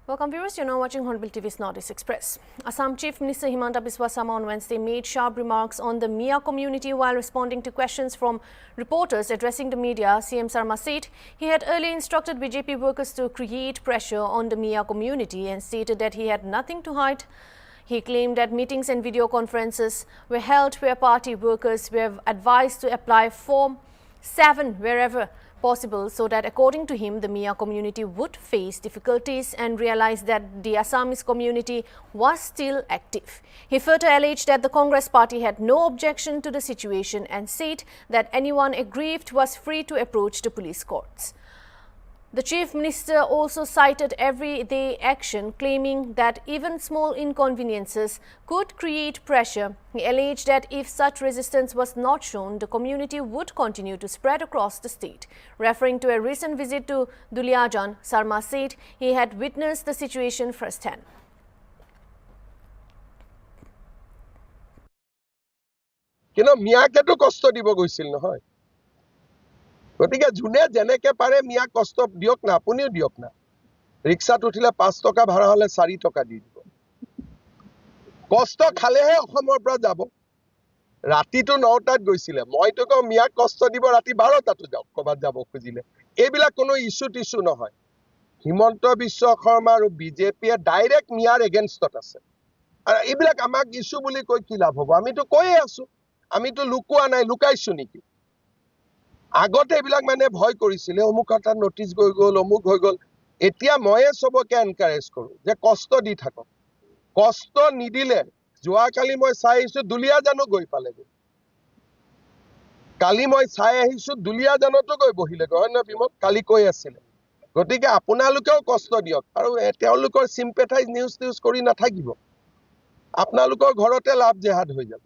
Welcome viewers, you're now watching Hornbill TV's Northeast Express. Assam Chief Minister Himanta Biswa Sarma on Wednesday made sharp remarks on the Mia community while responding to questions from reporters addressing the media. CM Sarma said he had earlier instructed BJP workers to create pressure on the Mia community and stated that he had nothing to hide. He claimed that meetings and video conferences were held where party workers were advised to apply Form 7 wherever possible, so that according to him, the Mia community would face difficulties and realize that the Assamese community was still active. He further alleged that the Congress party had no objection to the situation and said that anyone aggrieved was free to approach the police courts. The Chief Minister also cited everyday action, claiming that even small inconveniences could create pressure. He alleged that if such resistance was not shown, the community would continue to spread across the state. Referring to a recent visit to Duliajan, Sarma said he had witnessed the situation firsthand. গতিকে জুনে যেনেকে পাৰে মিয়া কষ্ট দিয়ক না, আপুনিও দিয়ক না। ৰিক্সাত উঠিলে 5 টকা ভাড়া হলে 4 টকা দি দিব। কষ্ট খালেহে অসমৰ পৰা যাব। ৰাতিটো 9টাত গৈছিলে, মইতো কওঁ মিয়া কষ্ট দিব ৰাতি 12টাতো যাওক কবাত যাব খুজিলে। এইবিলাক কোনো ইস্যু নহয়। হিমন্ত বিশ্ব শৰ্মা আৰু বিজেপিয়ে ডাইৰেক্ট মিয়াৰ এগেইনষ্টত আছে। আৰু এইবিলাক আমাক ইস্যু বুলি কৈ কি লাভ হ'ব? আমিতো কৈয়ে আছো, আমিতো লুকুৱা নাই, লুকাইছো নেকি? আগতে এইবিলাক মানে ভয় কৰিছিলে, অমুক এটা নোটিছ গৈ গ'ল, অমুক হৈ গ'ল। এতিয়া ময়ে সবকে এনকাৰেজ কৰো যে কষ্ট দি থাকক। কষ্ট নিদিলে যোৱাকালি মই চাই আহিছো দুলিয়াজানো গৈ পালেগৈ। কালি মই চাই আহিছো দুলিয়াজানতো গৈ বহিলেগৈ, হয় নহয় বিমল? কালি কৈ আছিলে। গতিকে আপোনালোকেও কষ্ট দিয়ক আৰু তেওঁলোকৰ চিম্পেথাইজ নিউজ কৰি নাথাকিব। আপোনালোকৰ ঘৰতে লাভ জেহাদ হৈ যাব।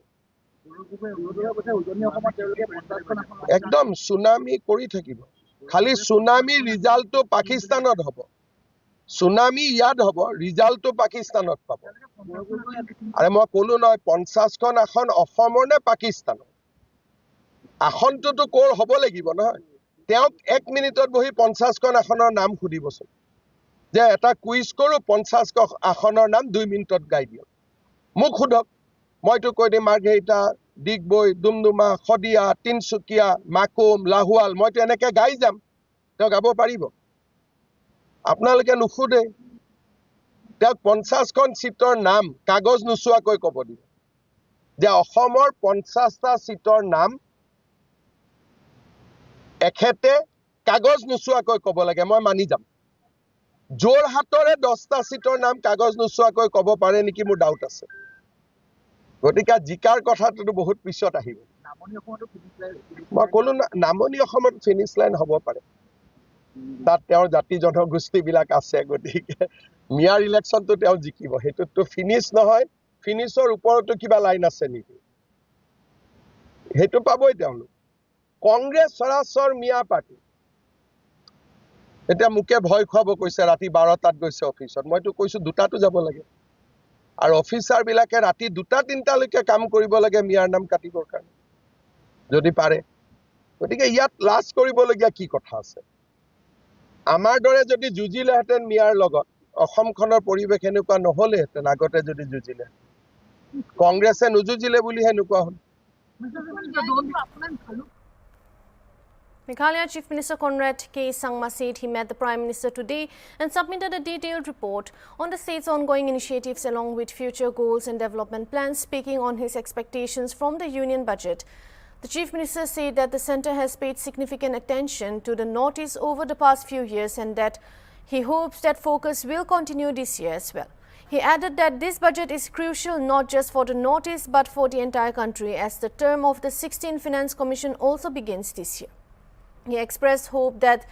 একদম সুনামি কৰি থাকিব। খালি সুনামি ৰিজাল্টটো পাকিস্তানত হ'ব। সুনামি ইয়াত হ'ব, ৰিজাল্টটো পাকিস্তানত পাব। আৰু মই ক'লো নহয় 50খন আসন অসমৰ নে পাকিস্তানৰ? আসনটোতো ক'ৰ হ'ব লাগিব নহয়। তেওঁক 1 মিনিটত বহি 50খন আসনৰ নাম সুধিবচোন। যে এটা কুইজ কৰো 50খন আসনৰ নাম 2 মিনিটত গাই দিয়ক। মোক সোধক, মইতো কৈ দিম মাৰ্ঘেৰিটা, ডিগবৈ, ডুমডুমা, খদিয়া, তিনচুকীয়া, মাকুম, লাহোৱাল, মইতো এনেকে গাই যাম। তেওঁ গাব পাৰিব? আপোনালোকে নুসুধে। তেওঁক 50খন সিটৰ নাম কাগজ নোচোৱাকৈ ক'ব দিব। যে অসমৰ 50টা সিটৰ নাম এখেতে কাগজ নোচোৱাকৈ ক'ব লাগে, মই মানি যাম। যোৰহাটৰে 10টা সিটৰ নাম কাগজ নোচোৱাকৈ ক'ব পাৰে নেকি, মোৰ ডাউট আছে। গতিকে জিকাৰ কথাটো বহুত পিছত আহিব। মই ক'লো নামনি অসমত ফিনিশ লাইন হ'ব পাৰে, তাত তেওঁৰ জাতি জনগোষ্ঠীবিলাক আছে। গতিকে মিয়াৰ ইলেকশ্যনটো তেওঁ জিকিব, সেইটোতো ফিনিছ নহয়। ফিনিছৰ ওপৰতো কিবা লাইন আছে নেকি? সেইটো পাবই তেওঁলোক। কংগ্ৰেছ সৰাসৰ মিয়া পাৰ্টি এতিয়া মোকে ভয় খুৱাব কৈছে, ৰাতি 12টাত গৈছে অফিচত। মইতো কৈছো 2টাতো যাব লাগে। আৰু অফিচাৰ বিলাকে ৰাতি 2টা-3টালৈকে কাম কৰিব লাগে মিয়াৰ নাম কাটিবৰ কাৰণে যদি পাৰে। গতিকে ইয়াত লাজ কৰিবলগীয়া কি কথা আছে? আমাৰ দৰে যদি যুঁজিলেহেঁতেন মিয়াৰ লগত, অসমখনৰ পৰিৱেশ এনেকুৱা নহ'লেহেঁতেন। আগতে যদি যুঁজিলে, কংগ্ৰেছে নুযুঁজিলে বুলি এনেকুৱা হ'ল। Meghalaya Chief Minister Conrad K. Sangma said he met the Prime Minister today and submitted a detailed report on the state's ongoing initiatives along with future goals and development plans, speaking on his expectations from the Union budget. The Chief Minister said that the centre has paid significant attention to the Northeast over the past few years and that he hopes that focus will continue this year as well. He added that this budget is crucial not just for the Northeast but for the entire country, as the term of the 16th Finance Commission also begins this year. He expressed hope that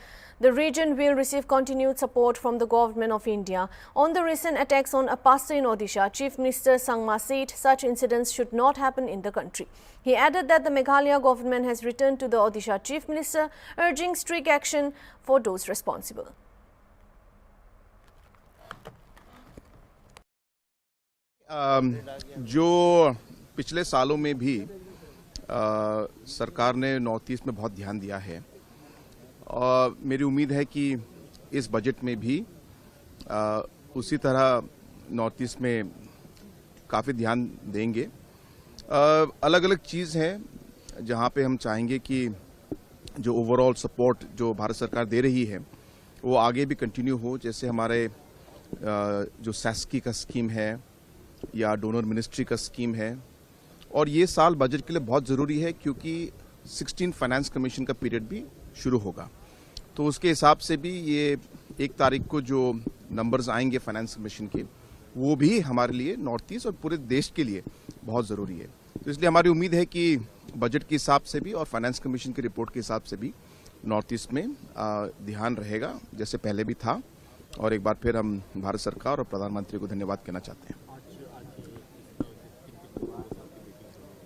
the region will receive continued support from the government of India. On the recent attacks on a pastor in Odisha, Chief Minister Sangma said such incidents should not happen in the country. He added that the Meghalaya government has written to the Odisha Chief Minister urging strict action for those responsible. जो पिछले सालों में भी सरकार ने north east में बहुत ध्यान दिया है और मेरी उम्मीद है कि इस बजट में भी उसी तरह नॉर्थ ईस्ट में काफ़ी ध्यान देंगे। अलग अलग चीज़ हैं जहाँ पे हम चाहेंगे कि जो ओवरऑल सपोर्ट जो भारत सरकार दे रही है वो आगे भी कंटिन्यू हो। जैसे हमारे जो सैस्की का स्कीम है या डोनर मिनिस्ट्री का स्कीम है, और ये साल बजट के लिए बहुत ज़रूरी है क्योंकि 16 फाइनेंस कमीशन का पीरियड भी शुरू होगा। तो उसके हिसाब से भी ये 1 तारीख को जो नंबर्स आएंगे फाइनेंस कमीशन के, वो भी हमारे लिए नॉर्थ ईस्ट और पूरे देश के लिए बहुत ज़रूरी है। तो इसलिए हमारी उम्मीद है कि बजट के हिसाब से भी और फाइनेंस कमीशन की रिपोर्ट के हिसाब से भी नॉर्थ ईस्ट में ध्यान रहेगा जैसे पहले भी था। और एक बार फिर हम भारत सरकार और प्रधानमंत्री को धन्यवाद कहना चाहते हैं।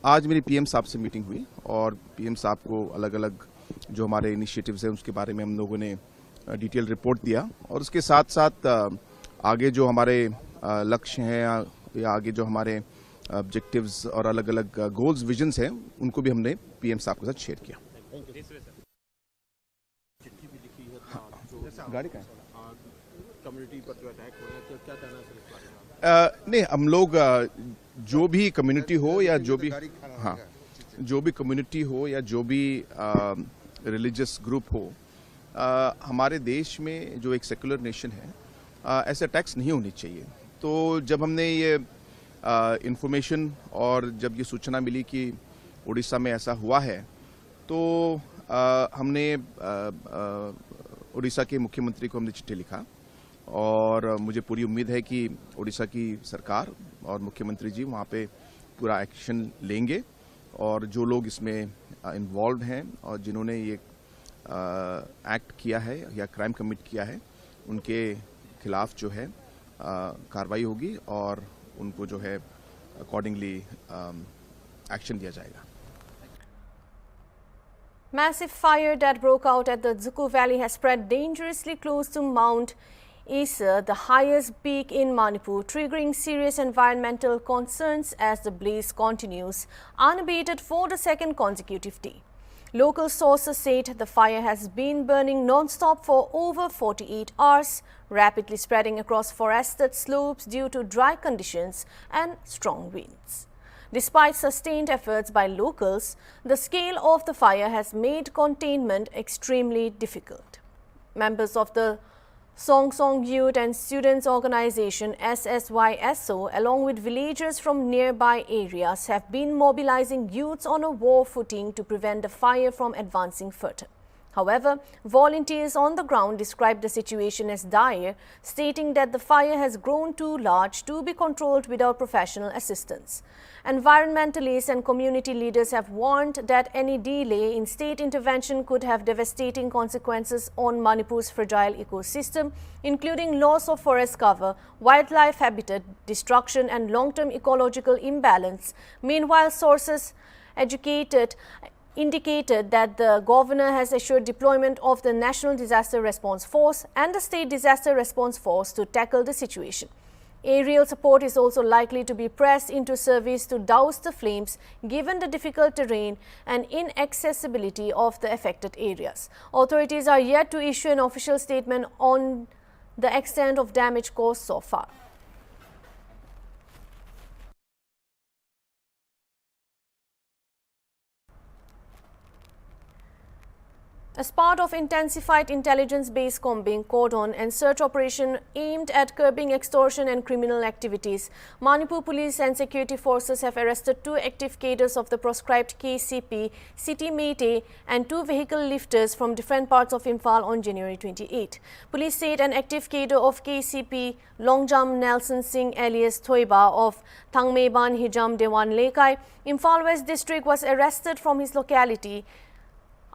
आज मेरी पीएम साहब से मीटिंग हुई और पीएम साहब को अलग अलग जो हमारे इनिशिएटिव्स हैं उसके बारे में हम लोगों ने डिटेल रिपोर्ट दिया, और उसके साथ साथ आगे जो हमारे लक्ष्य हैं या आगे जो हमारे ऑब्जेक्टिव्स और अलग अलग गोल्स विजन्स हैं उनको भी हमने पीएम साहब के साथ शेयर किया। गाड़ी का कम्युनिटी पर जो अटैक हो रहा है, तो क्या कहना है सर इस बारे में? नहीं, हम लोग जो भी कम्युनिटी हो या जो भी जो भी कम्युनिटी हो या जो भी रिलीजियस ग्रुप हो, हमारे देश में जो एक सेकुलर नेशन है, ऐसे अटैक्स नहीं होनी चाहिए। तो जब हमने ये इंफॉर्मेशन और जब ये सूचना मिली कि उड़ीसा में ऐसा हुआ है, तो हमने उड़ीसा के मुख्यमंत्री को हमने चिट्ठी लिखा, और मुझे पूरी उम्मीद है कि उड़ीसा की सरकार और मुख्यमंत्री जी वहाँ पे पूरा एक्शन लेंगे, और जो लोग इसमें इन्वॉल्व हैं और जिन्होंने ये एक्ट किया है या क्राइम कमिट किया है, उनके खिलाफ जो है कार्रवाई होगी और उनको जो है अकॉर्डिंगली एक्शन दिया जाएगा। Massive fire that broke out at the Zuku Valley has spread dangerously close to Mount Isa, the highest peak in Manipur, triggering serious environmental concerns as the blaze continues unabated for the second consecutive day. Local sources said the fire has been burning non-stop for over 48 hours, rapidly spreading across forested slopes due to dry conditions and strong winds. Despite sustained efforts by locals, the scale of the fire has made containment extremely difficult. Members of the Song Song Youth and Students Organization SSYSO, along with villagers from nearby areas, have been mobilizing youths on a war footing to prevent the fire from advancing further. However, volunteers on the ground described the situation as dire, stating that the fire has grown too large to be controlled without professional assistance. Environmentalists and community leaders have warned that any delay in state intervention could have devastating consequences on Manipur's fragile ecosystem, including loss of forest cover, wildlife habitat destruction and long-term ecological imbalance. Meanwhile, sources indicated that the governor has assured deployment of the National Disaster Response Force and the State Disaster Response Force to tackle the situation. Aerial support is also likely to be pressed into service to douse the flames, given the difficult terrain and inaccessibility of the affected areas. Authorities are yet to issue an official statement on the extent of damage caused so far. As part of intensified intelligence-based combing, cordon and search operation aimed at curbing extortion and criminal activities, Manipur Police and security forces have arrested 2 active cadres of the proscribed KCP, City Meitei and 2 vehicle lifters from different parts of Imphal on January 28. Police said an active cadre of KCP, Longjam Nelson Singh alias Thoiba of Thangmeiban Hijam Dewan Lekai, Imphal West District, was arrested from his locality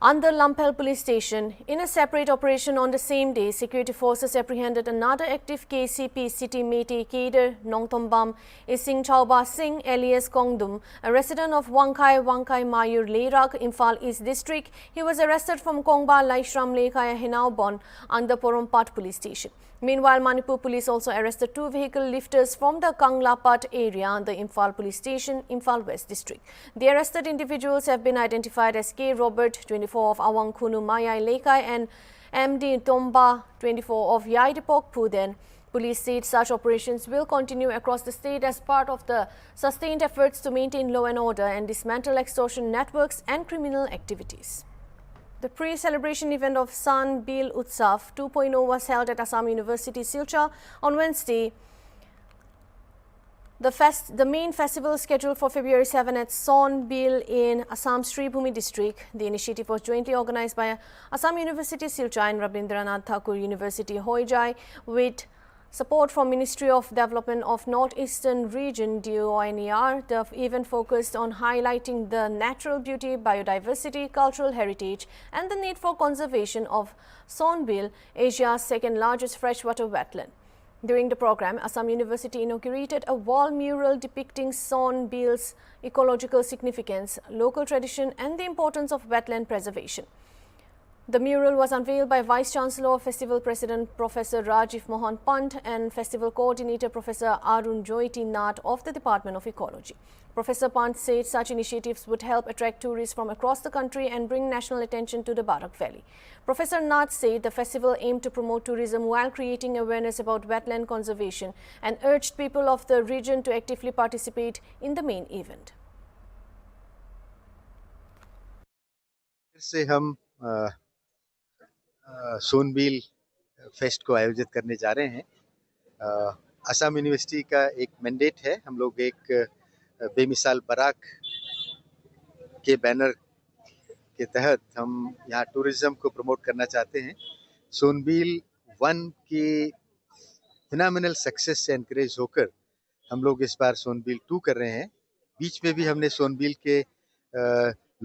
under Lamphel Police Station. In a separate operation on the same day, security forces apprehended another active KCP City Meitei cadre, Nongtombam Ising Chauba Singh alias Kongdum, a resident of Wangkai Mayur Leirak, Imphal East District. He was arrested from Kongba Laishram Lekai Hinaubon under Porompat Police Station. Meanwhile, Manipur Police also arrested 2 vehicle lifters from the Kanglapat area under Imphal Police Station, Imphal West District. The arrested individuals have been identified as K. Robert, 24 of Awangkhunu Mayai Lekai and MD Tomba, 24 of Yaidipok Puden. Police said such operations will continue across the state as part of the sustained efforts to maintain law and order and dismantle extortion networks and criminal activities. The pre-celebration event of Sonbil Utsav 2.0 was held at Assam University, Silchar on Wednesday. The main festival scheduled for February 7 at Sonbil in Assam's Sribhumi district. The initiative was jointly organized by Assam University, Silchar and Rabindranath Thakur University, Hoijai, with support from Ministry of Development of Northeastern Region (DONER). The event focused on highlighting the natural beauty, biodiversity, cultural heritage and the need for conservation of Sonbil, Asia's second largest freshwater wetland. During the program, Assam University inaugurated a wall mural depicting Sonbil's ecological significance, local tradition and the importance of wetland preservation. The mural was unveiled by Vice-Chancellor, Festival President Professor Rajiv Mohan Pant and Festival Coordinator Professor Arun Joyti Nath of the Department of Ecology. Professor Pant said such initiatives would help attract tourists from across the country and bring national attention to the Barak Valley. Professor Nath said the festival aimed to promote tourism while creating awareness about wetland conservation and urged people of the region to actively participate in the main event. Sonbil fest को आयोजित करने जा रहे हैं। Assam university का एक mandate है। हम लोग एक बेमिसाल बराक के बैनर के तहत हम यहाँ टूरिज्म को प्रमोट करना चाहते हैं। सोनबिल 1 की फिनोमिनल सक्सेस से एनकरेज होकर हम लोग इस बार सोनबिल 2 कर रहे हैं। बीच में भी हमने सोनबिल के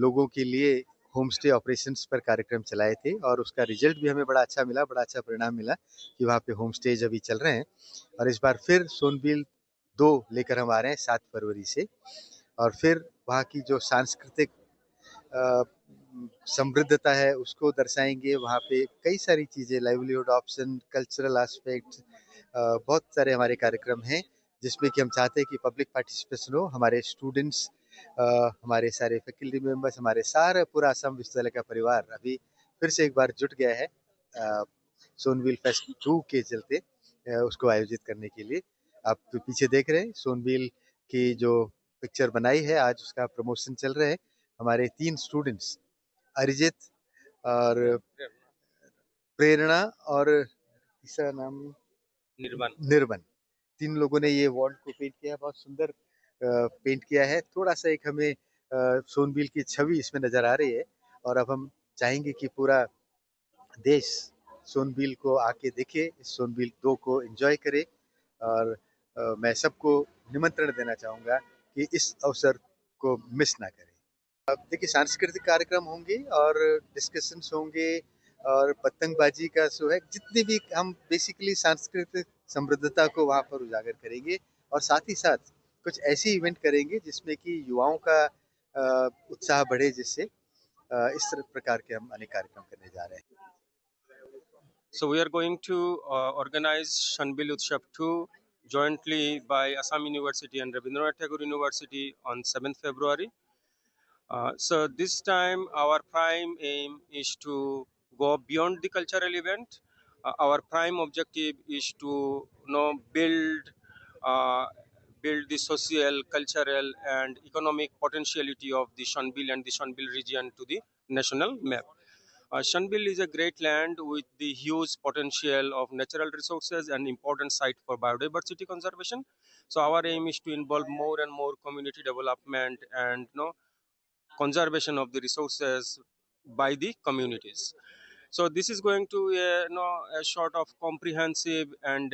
लोगों के लिए होम स्टे ऑपरेशंस पर कार्यक्रम चलाए थे और उसका रिजल्ट भी हमें बड़ा अच्छा मिला, बड़ा अच्छा परिणाम मिला कि वहाँ पे होम स्टेज अभी चल रहे हैं। और इस बार फिर सोनबिल 2 लेकर हम आ रहे हैं 7 फरवरी से। और फिर वहाँ की जो सांस्कृतिक समृद्धता है उसको दर्शाएंगे। वहाँ पे कई सारी चीज़ें, लाइवलीहुड ऑप्शन, कल्चरल एस्पेक्ट, बहुत सारे हमारे कार्यक्रम हैं जिसमें कि हम चाहते हैं कि पब्लिक पार्टिसिपेशन हो। हमारे स्टूडेंट्स, हमारे सारे फैकल्टी मेंबर्स, हमारे सारा पूरा असम विश्वविद्यालय का परिवार अभी फिर से एक बार जुट गया है सोनबिल फेस्ट 2 के चलते उसको आयोजित करने के लिए। आप पीछे देख रहे हैं सोनबिल की जो पिक्चर बनाई है, आज उसका प्रमोशन चल रहा है। हमारे 3 स्टूडेंट्स, अरिजित और प्रेरणा और तीसरा नाम निर्वन, 3 लोगों ने ये वॉल को पेंट किया, बहुत सुंदर पेंट किया है। थोड़ा सा एक हमें सोनबिल की छवि इसमें नजर आ रही है और अब हम चाहेंगे कि पूरा देश सोनबिल को आके देखे, इस सोनबिल 2 को एंजॉय करे। और मैं सबको निमंत्रण देना चाहूँगा कि इस अवसर को मिस ना करें। देखिए, सांस्कृतिक कार्यक्रम होंगे और डिस्कशंस होंगे और पतंगबाजी का शो है। जितनी भी हम बेसिकली सांस्कृतिक समृद्धता को वहाँ पर उजागर करेंगे और साथ ही साथ कुछ ऐसी इवेंट करेंगे जिसमें कि युवाओं का उत्साह बढ़े, जिससे इस प्रकार के हम अनेक कार्यक्रम करने जा रहे हैं। So we are going to organize Sonbil Utsav 2 jointly by Assam University and Rabindranath Tagore University on 7th February. So this time our prime aim is to go beyond the cultural event. Our prime objective is to build the social, cultural and economic potentiality of the Sonbil and the Sonbil region to the national map. Sonbil is a great land with the huge potential of natural resources and important site for biodiversity conservation. So our aim is to involve more and more community development and conservation of the resources by the communities. So this is going to a sort of comprehensive and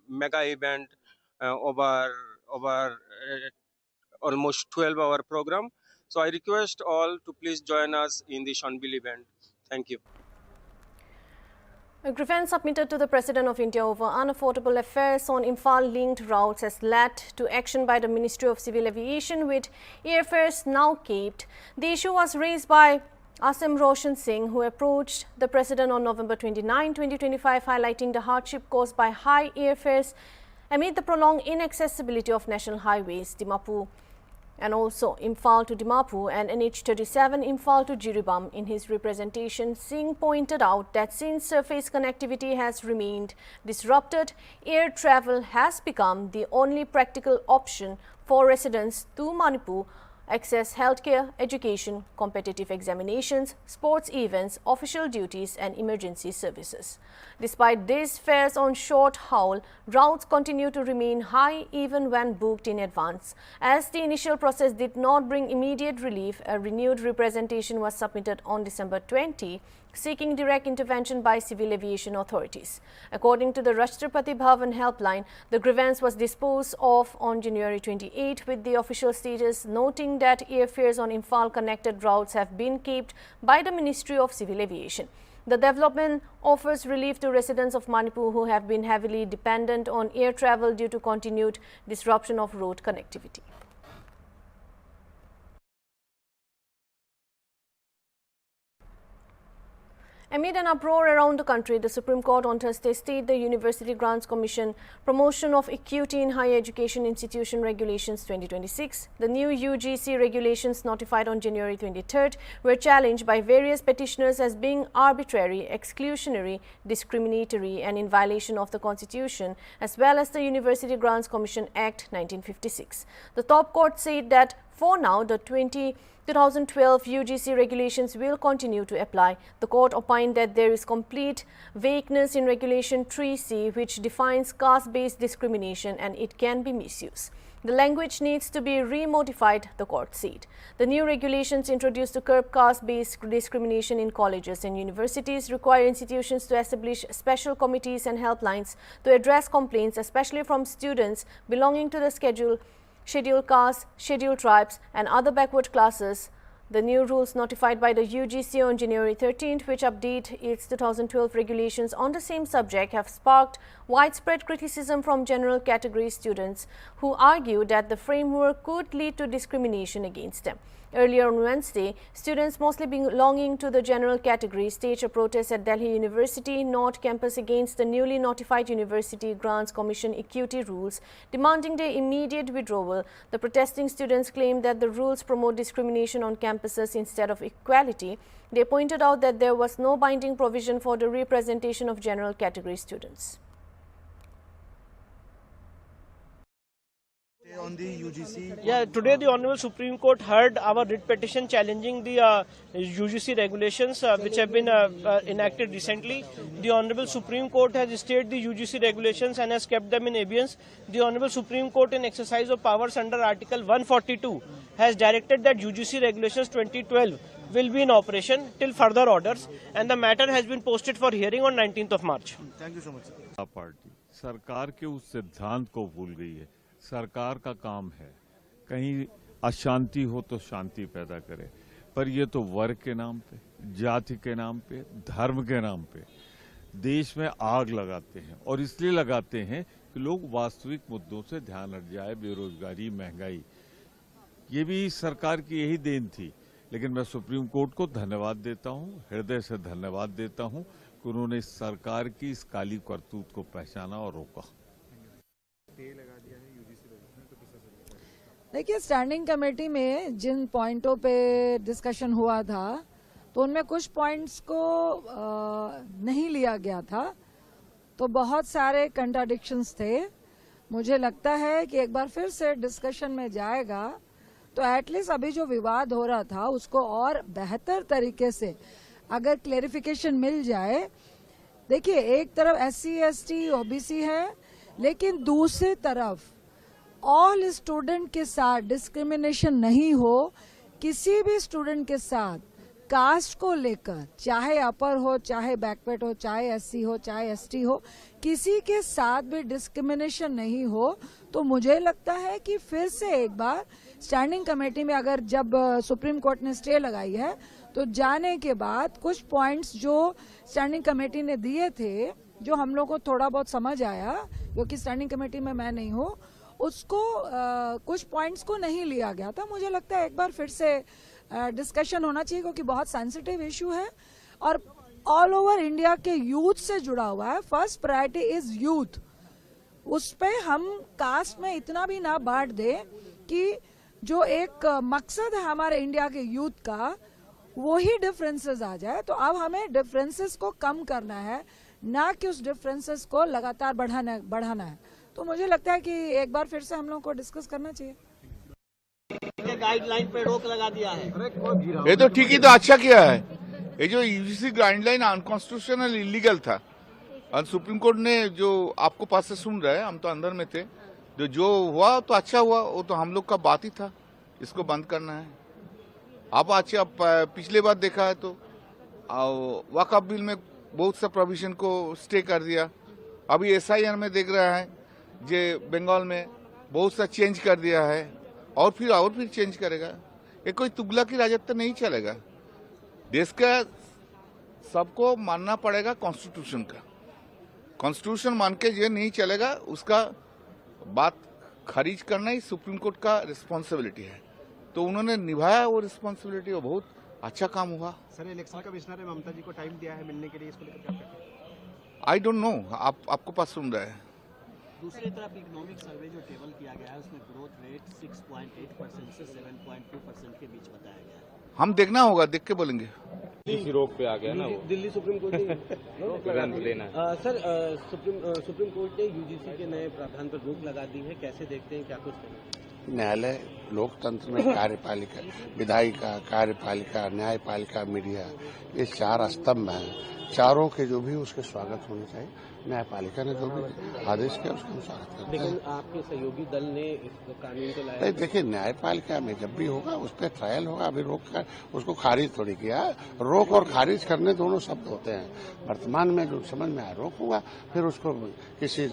mega event over almost 12-hour program. So I request all to please join us in the Sonbil event. Thank you. A grievance submitted to the President of India over unaffordable affairs on Imphal-linked routes has led to action by the Ministry of Civil Aviation, with airfares now capped. The issue was raised by Asim Roshan Singh, who approached the President on November 29, 2025, highlighting the hardship caused by high airfares amid the prolonged inaccessibility of national highways. Dimapur and also Imphal to Dimapur and NH37 Imphal to Jiribam. In his representation, Singh pointed out that since surface connectivity has remained disrupted, air travel has become the only practical option for residents to Manipur access healthcare, education, competitive examinations, sports events, official duties and emergency services. Despite these fares on short haul, routes continue to remain high even when booked in advance. As the initial process did not bring immediate relief, a renewed representation was submitted on December 20, seeking direct intervention by civil aviation authorities. According to the Rashtrapati Bhavan helpline, the grievance was disposed of on January 28 with the official status noting that airfares on Imphal connected routes have been kept by the Ministry of Civil Aviation. The development offers relief to residents of Manipur who have been heavily dependent on air travel due to continued disruption of road connectivity. Amid an uproar around the country, the Supreme Court on Thursday stayed the University Grants Commission Promotion of Equity in Higher Education Institution Regulations 2026. The new UGC regulations notified on January 23rd were challenged by various petitioners as being arbitrary, exclusionary, discriminatory and in violation of the Constitution as well as the University Grants Commission Act 1956. The top court said that for now, the 2012 UGC regulations will continue to apply. The court opined that there is complete vagueness in Regulation 3C, which defines caste-based discrimination, and it can be misused. The language needs to be remodified, the court said. The new regulations introduced to curb caste-based discrimination in colleges and universities require institutions to establish special committees and helplines to address complaints, especially from students belonging to the scheduled castes, scheduled tribes and other backward classes. The new rules notified by the UGC on January 13th, which update its 2012 regulations on the same subject, have sparked widespread criticism from general category students who argue that the framework could lead to discrimination against them. Earlier on Wednesday, students mostly belonging to the general category staged a protest at Delhi University North Campus against the newly notified University Grants Commission equity rules, demanding their immediate withdrawal. The protesting students claimed that the rules promote discrimination on campuses instead of equality. They pointed out that there was no binding provision for the representation of general category students. On the UGC? Yeah, today the Honorable Supreme Court heard our writ petition challenging the UGC regulations which have been enacted recently. The Honorable Supreme Court has stayed the UGC regulations and has kept them in abeyance. The Honorable Supreme Court, in exercise of powers under Article 142, has directed that UGC regulations 2012 will be in operation till further orders, and the matter has been posted for hearing on 19th of March. Thank you so much, sir. Party सरकार के उस सिद्धांत को भूल गई है। सरकार का काम है कहीं अशांति हो तो शांति पैदा करे, पर ये तो वर्ग के नाम पे, जाति के नाम पे, धर्म के नाम पे देश में आग लगाते हैं, और इसलिए लगाते हैं कि लोग वास्तविक मुद्दों से ध्यान हट जाए। बेरोजगारी, महंगाई, ये भी सरकार की यही देन थी। लेकिन मैं सुप्रीम कोर्ट को धन्यवाद देता हूँ, हृदय से धन्यवाद देता हूँ कि उन्होंने इस सरकार की इस काली करतूत को पहचाना और रोका। देखिए, स्टैंडिंग कमेटी में जिन पॉइंटों पे डिस्कशन हुआ था तो उनमें कुछ पॉइंट्स को नहीं लिया गया था, तो बहुत सारे कंट्राडिक्शंस थे। मुझे लगता है कि एक बार फिर से डिस्कशन में जाएगा तो एटलीस्ट अभी जो विवाद हो रहा था उसको और बेहतर तरीके से अगर क्लेरिफिकेशन मिल जाए। देखिए, एक तरफ SC, ST, OBC है, लेकिन दूसरी तरफ ऑल स्टूडेंट के साथ डिस्क्रिमिनेशन नहीं हो। किसी भी स्टूडेंट के साथ कास्ट को लेकर, चाहे अपर हो, चाहे बैकवर्ड हो, चाहे SC हो, चाहे ST हो, किसी के साथ भी डिस्क्रिमिनेशन नहीं हो। तो मुझे लगता है कि फिर से एक बार स्टैंडिंग कमेटी में, अगर जब सुप्रीम कोर्ट ने स्टे लगाई है तो जाने के बाद कुछ पॉइंट्स जो स्टैंडिंग कमेटी ने दिए थे, जो हम लोग को थोड़ा बहुत समझ आया, क्योंकि स्टैंडिंग कमेटी में मैं नहीं हूँ, उसको कुछ पॉइंट्स को नहीं लिया गया था। मुझे लगता है एक बार फिर से डिस्कशन होना चाहिए, क्योंकि बहुत सेंसिटिव इशू है और ऑल ओवर इंडिया के यूथ से जुड़ा हुआ है। First priority is youth. उस पे हम कास्ट में इतना भी ना बांट दे कि जो एक मकसद है हमारे इंडिया के यूथ का, वो ही डिफरेंसेस आ जाए। तो अब हमें डिफरेंसेस को कम करना है, ना कि उस डिफरेंसेस को लगातार बढ़ाना है। तो मुझे लगता है कि एक बार फिर से हम लोगों को डिस्कस करना चाहिए। गाइडलाइन पे रोक लगा दिया है। ये तो ठीक ही तो अच्छा किया है। ये जो यूजीसी गाइडलाइन अनकॉन्स्टिट्यूशनल इलीगल था, और सुप्रीम कोर्ट ने जो आपको पास से सुन रहे हैं, हम तो अंदर में थे, जो हुआ तो अच्छा हुआ, वो तो हम लोग का बात ही था। इसको बंद करना है। आप अच्छा पिछले बार देखा है तो वक्फ बिल में बहुत सा प्रोविजन को स्टे कर दिया। अभी एसआईआर में देख रहा है जे बंगाल में बहुत सा चेंज कर दिया है, और फिर चेंज करेगा। ये कोई तुगलकी राजत्व नहीं चलेगा। देश का सबको मानना पड़ेगा कॉन्स्टिट्यूशन का। कॉन्स्टिट्यूशन मान के ये नहीं चलेगा, उसका बात खारिज करना ही सुप्रीम कोर्ट का रिस्पॉन्सिबिलिटी है। तो उन्होंने निभाया वो रिस्पॉन्सिबिलिटी, वो बहुत अच्छा काम हुआ। सर, इलेक्शन कमिश्नर ने ममता जी को टाइम दिया है मिलने के लिए, इसको लेकर क्या कहते हैं? आई डोंट नो, आपको पास सुन रहे हैं। दूसरी तरफ इकोनॉमिक सर्वे जो टेबल किया गया है, उसमें ग्रोथ रेट 6.8% से 7.2% के बीच बताया गया है। हम देखना होगा, देख के बोलेंगे। इसी रोक पे आ गया ना वो। दिल्ली सुप्रीम कोर्ट ने देना सर, सुप्रीम कोर्ट ने यूजीसी के नए प्रावधान पर रोक लगा दी है, कैसे देखते हैं, क्या कुछ कहें? न्यायालय लोकतंत्र में कार्यपालिका, विधायिका, कार्यपालिका, न्यायपालिका, मीडिया, ये चार स्तंभ हैं। चारों के जो भी उसके स्वागत होने चाहिए। न्यायपालिका ने जो भी आदेश किया उसका हम स्वागत करते हैं। लेकिन आपके सहयोगी दल ने इस कानून को लाया। नहीं, देखिए, न्यायपालिका में जब भी होगा उस पर ट्रायल होगा। अभी रोक कर उसको खारिज थोड़ी किया। रोक और खारिज करने दोनों शब्द होते हैं। वर्तमान में जो समझ में आया रोक हुआ, फिर उसको किसी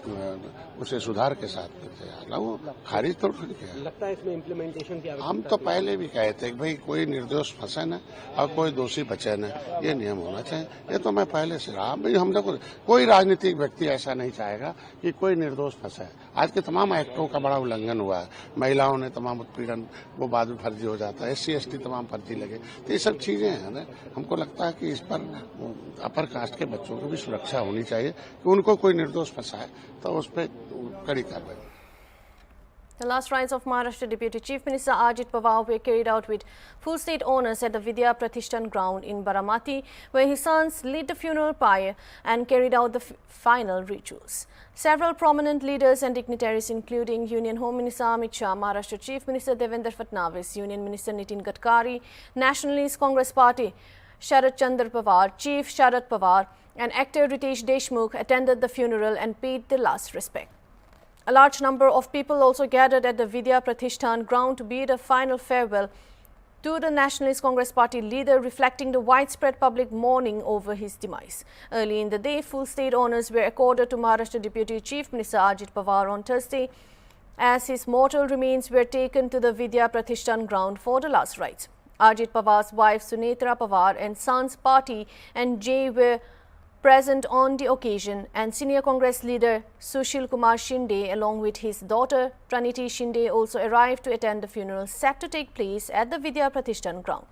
उसे सुधार के साथ खारिज थोड़ी किया। लगता है इसमें इम्प्लीमेंटेशन की हम तो पहले भी कहे थे कि भाई कोई निर्दोष फंसे न और कोई दोषी बचे न, ये नियम होना चाहिए। ये तो मैं पहले से रहा। भाई हम लोग कोई राजनीतिक व्यक्ति ऐसा नहीं चाहेगा कि कोई निर्दोष फंसे। आज के तमाम एक्टों का बड़ा उल्लंघन हुआ है। महिलाओं ने तमाम उत्पीड़न, वो बाद में फर्जी हो जाता है। SC ST तमाम फर्जी लगे। तो ये सब चीजें हैं ना, हमको लगता है कि इस पर अपर कास्ट के बच्चों की भी सुरक्षा होनी चाहिए कि उनको कोई निर्दोष फंसा है तो उस पर कड़ी कार्रवाई। The last rites of Maharashtra Deputy Chief Minister Ajit Pawar were carried out with full state honours at the Vidya Pratishthan ground in Baramati, where his sons led the funeral pyre and carried out the final rituals. Several prominent leaders and dignitaries, including Union Home Minister Amit Shah, Maharashtra Chief Minister Devendra Fadnavis, Union Minister Nitin Gadkari, Nationalist Congress Party Sharad Chandra Pawar, Chief Sharad Pawar, and actor Ritesh Deshmukh attended the funeral and paid their last respect. A large number of people also gathered at the Vidya Pratishthan ground to bid a final farewell to the Nationalist Congress Party leader, reflecting the widespread public mourning over his demise. Early in the day, full state honours were accorded to Maharashtra Deputy Chief Minister Ajit Pawar on Thursday, as his mortal remains were taken to the Vidya Pratishthan ground for the last rites. Ajit Pawar's wife Sunetra Pawar and sons Party and Jay were present on the occasion, and senior Congress leader Sushil Kumar Shinde along with his daughter Praniti Shinde also arrived to attend the funeral set to take place at the Vidya Pratishthan ground.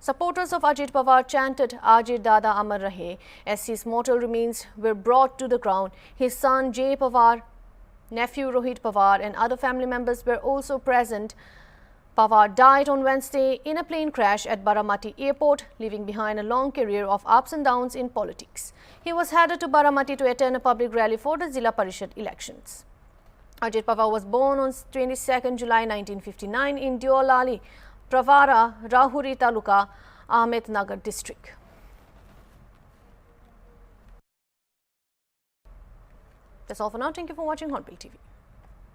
Supporters of Ajit Pawar chanted Ajit Dada Amar Rahe as his mortal remains were brought to the ground. His son Jay Pawar, nephew Rohit Pawar and other family members were also present. Pawar died on Wednesday in a plane crash at Baramati airport, leaving behind a long career of ups and downs in politics. He was headed to Baramati to attend a public rally for the Zilla Parishad elections. Ajit Pawar was born on 22nd July 1959 in Deolali, Pravara, Rahuri Taluka, Ahmednagar district. That's all for now. Thank you for watching Hornbill TV.